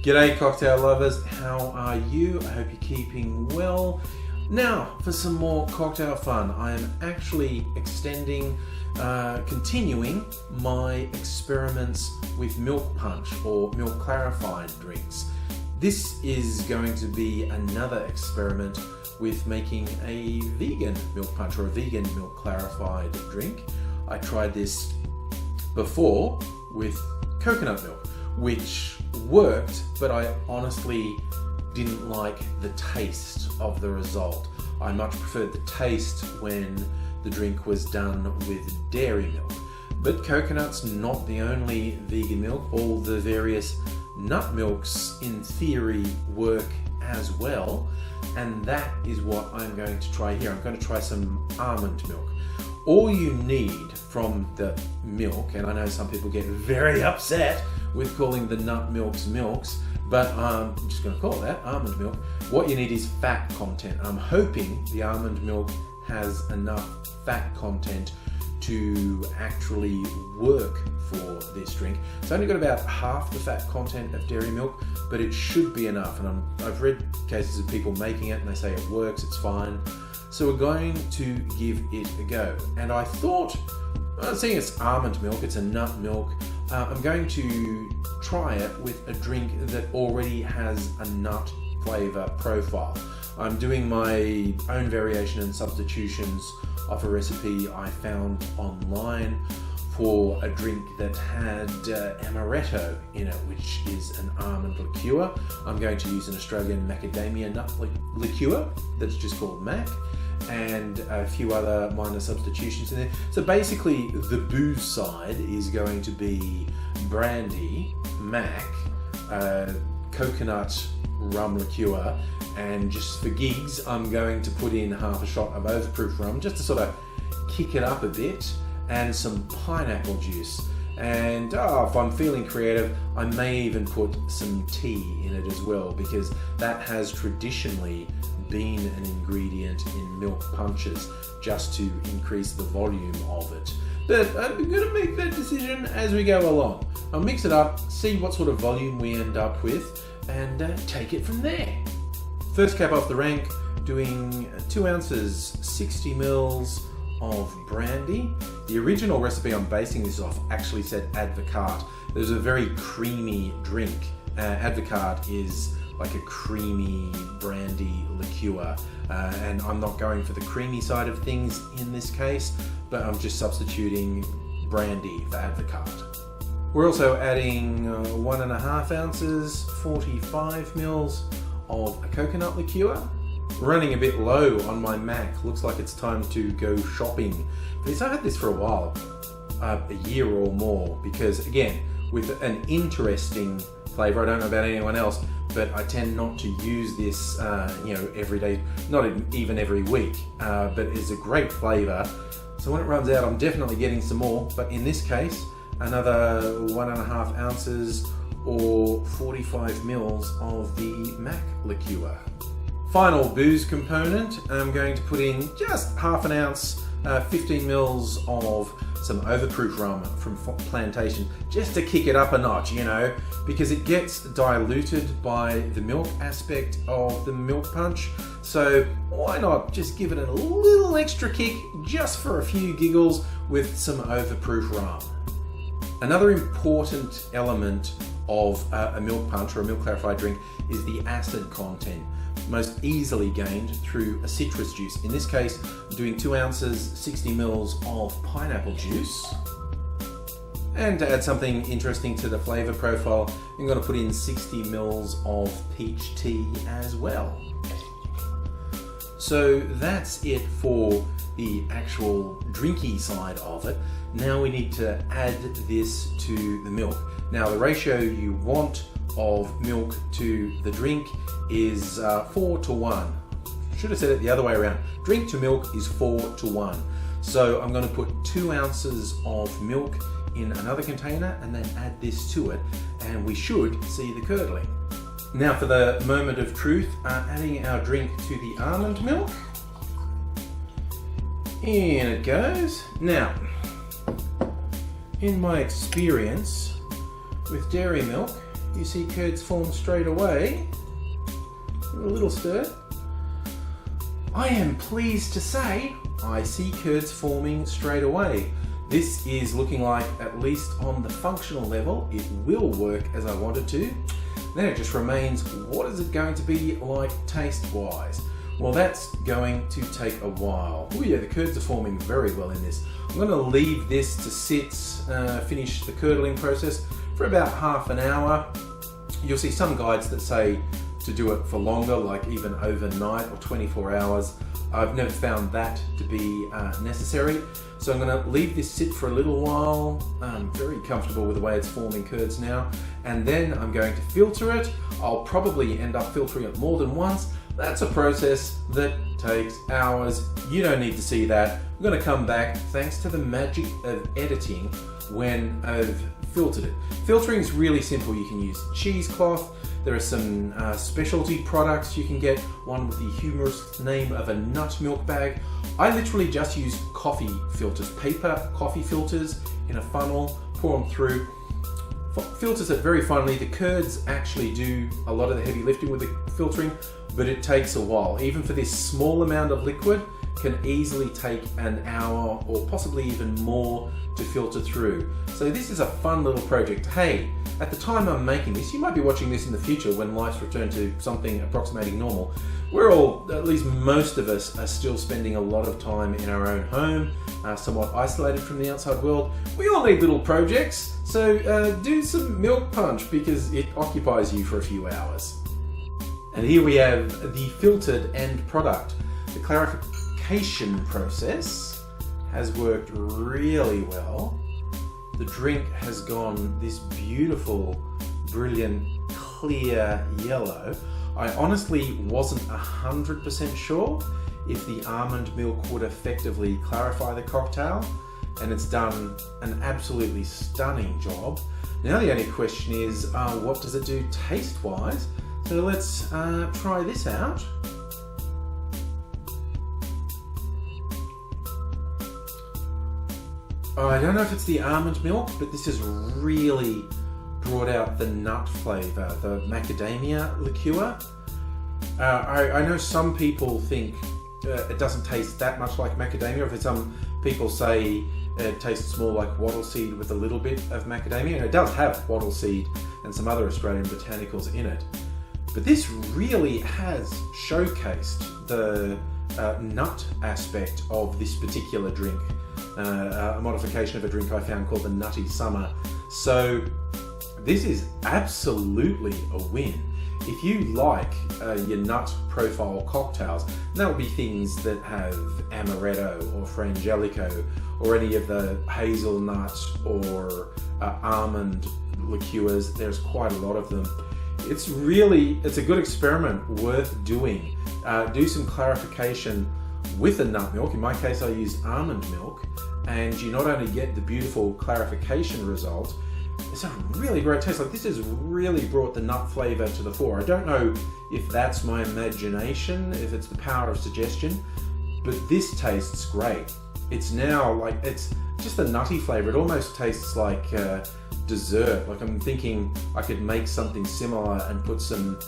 G'day cocktail lovers, how are you? I hope you're keeping well. Now for some more cocktail fun. I am actually continuing my experiments with milk punch or milk clarified drinks. This is going to be another experiment with making a vegan milk punch or a vegan milk clarified drink. I tried this before with coconut milk, which worked, but I honestly didn't like the taste of the result. I much preferred the taste when the drink was done with dairy milk. But coconut's not the only vegan milk. All the various nut milks in theory work as well, and that is what I'm going to try here. I'm going to try some almond milk. All you need from the milk, and I know some people get very upset with calling the nut milks, but I'm just going to call that almond milk. What you need is fat content. I'm hoping the almond milk has enough fat content to actually work for this drink. It's only got about half the fat content of dairy milk, but it should be enough. And I've read cases of people making it and they say it works, it's fine. So we're going to give it a go. And I thought, seeing it's almond milk, it's a nut milk, I'm going to try it with a drink that already has a nut flavor profile. I'm doing my own variation and substitutions of a recipe I found online for a drink that had amaretto in it, which is an almond liqueur. I'm going to use an Australian macadamia nut liqueur that's just called Mac, and a few other minor substitutions in there. So basically the booze side is going to be brandy, Mac, coconut rum liqueur, and just for gigs I'm going to put in half a shot of overproof rum just to sort of kick it up a bit, and some pineapple juice. And if I'm feeling creative, I may even put some tea in it as well, because that has traditionally been an ingredient in milk punches just to increase the volume of it. But I'm going to make that decision as we go along. I'll mix it up, see what sort of volume we end up with, and take it from there. First cap off the rank, doing 2 ounces, 60 mils of brandy. The original recipe I'm basing this off actually said advocaat. There's a very creamy drink. Advocaat is like a creamy brandy liqueur, and I'm not going for the creamy side of things in this case, but I'm just substituting brandy for advocaat. We're also adding 1.5 ounces, 45 mils of a coconut liqueur. Running a bit low on my Mac. Looks like it's time to go shopping. Because I've had this for a while, a year or more, because again, with an interesting flavor, I don't know about anyone else, but I tend not to use this every day, not even every week, but it's a great flavor. So when it runs out, I'm definitely getting some more, but in this case, another 1.5 ounces or 45 mils of the Mac liqueur. Final booze component, I'm going to put in just half an ounce, 15 mils of some overproof rum from Plantation, just to kick it up a notch, because it gets diluted by the milk aspect of the milk punch. So why not just give it a little extra kick just for a few giggles with some overproof rum. Another important element of a milk punch or a milk clarified drink is the acid content, most easily gained through a citrus juice. In this case, I'm doing 2 ounces, 60 mils of pineapple juice. And to add something interesting to the flavor profile, I'm going to put in 60 mils of peach tea as well. So that's it for the actual drinky side of it. Now we need to add this to the milk. Now the ratio you want of milk to the drink is 4 to 1. Should have said it the other way around. Drink to milk is 4 to 1. So I'm going to put 2 ounces of milk in another container and then add this to it, and we should see the curdling. Now for the moment of truth, adding our drink to the almond milk. In it goes. Now, in my experience with dairy milk, you see curds form straight away. Give it a little stir. I am pleased to say I see curds forming straight away. This is looking like, at least on the functional level, it will work as I want it to. Then it just remains, what is it going to be like taste-wise? Well, that's going to take a while. Oh yeah, the curds are forming very well in this. I'm going to leave this to sit, finish the curdling process for about half an hour. You'll see some guides that say to do it for longer, like even overnight or 24 hours. I've never found that to be necessary. So I'm going to leave this sit for a little while. I'm very comfortable with the way it's forming curds now. And then I'm going to filter it. I'll probably end up filtering it more than once. That's a process that takes hours. You don't need to see that. I'm going to come back, thanks to the magic of editing, when I've filtered it. Filtering is really simple. You can use cheesecloth. There are some specialty products you can get, one with the humorous name of a nut milk bag. I literally just use coffee filters, paper coffee filters in a funnel, pour them through, filters it very finely. The curds actually do a lot of the heavy lifting with the filtering, but it takes a while. Even for this small amount of liquid, can easily take an hour or possibly even more to filter through. So this is a fun little project. Hey, at the time I'm making this, you might be watching this in the future when life's returned to something approximating normal. We're all, at least most of us, are still spending a lot of time in our own home, somewhat isolated from the outside world. We all need little projects, so do some milk punch because it occupies you for a few hours. And here we have the filtered end product. The clarification process has worked really well. The drink has gone this beautiful, brilliant, clear yellow. I honestly wasn't 100% sure if the almond milk would effectively clarify the cocktail, and it's done an absolutely stunning job. Now the only question is, what does it do taste-wise? So let's try this out. I don't know if it's the almond milk, but this has really brought out the nut flavour, the macadamia liqueur. I know some people think it doesn't taste that much like macadamia. For some people say it tastes more like wattle seed with a little bit of macadamia, and it does have wattle seed and some other Australian botanicals in it. But this really has showcased the nut aspect of this particular drink. A modification of a drink I found called the Nutty Summer. So this is absolutely a win. If you like your nut profile cocktails, that would be things that have amaretto or frangelico or any of the hazelnut or almond liqueurs. There's quite a lot of them. It's a good experiment worth doing. Do some clarification with a nut milk. In my case, I used almond milk, and you not only get the beautiful clarification result, it's a really great taste. Like, this has really brought the nut flavor to the fore. I don't know if that's my imagination, if it's the power of suggestion, but this tastes great. It's now like, it's just a nutty flavor. It almost tastes like dessert. Like, I'm thinking I could make something similar and put some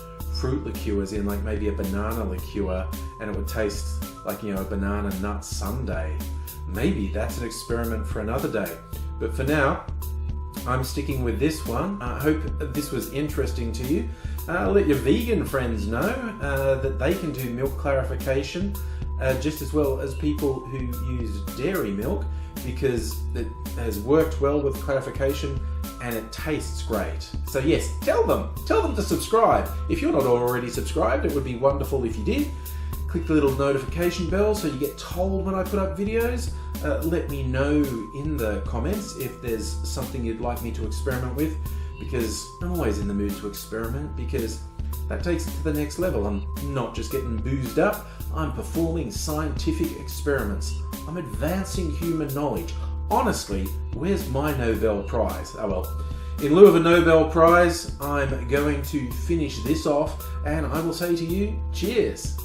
fruit liqueurs in, like maybe a banana liqueur, and it would taste like, you know, a banana nut sundae. Maybe that's an experiment for another day. But for now, I'm sticking with this one. I hope this was interesting to you. Let your vegan friends know that they can do milk clarification just as well as people who use dairy milk, because it has worked well with clarification and it tastes great. So yes, tell them to subscribe. If you're not already subscribed, it would be wonderful if you did. Click the little notification bell so you get told when I put up videos. Let me know in the comments if there's something you'd like me to experiment with, because I'm always in the mood to experiment, because that takes it to the next level. I'm not just getting boozed up, I'm performing scientific experiments. I'm advancing human knowledge. Honestly, where's my Nobel Prize? Oh well, in lieu of a Nobel Prize, I'm going to finish this off, and I will say to you, cheers.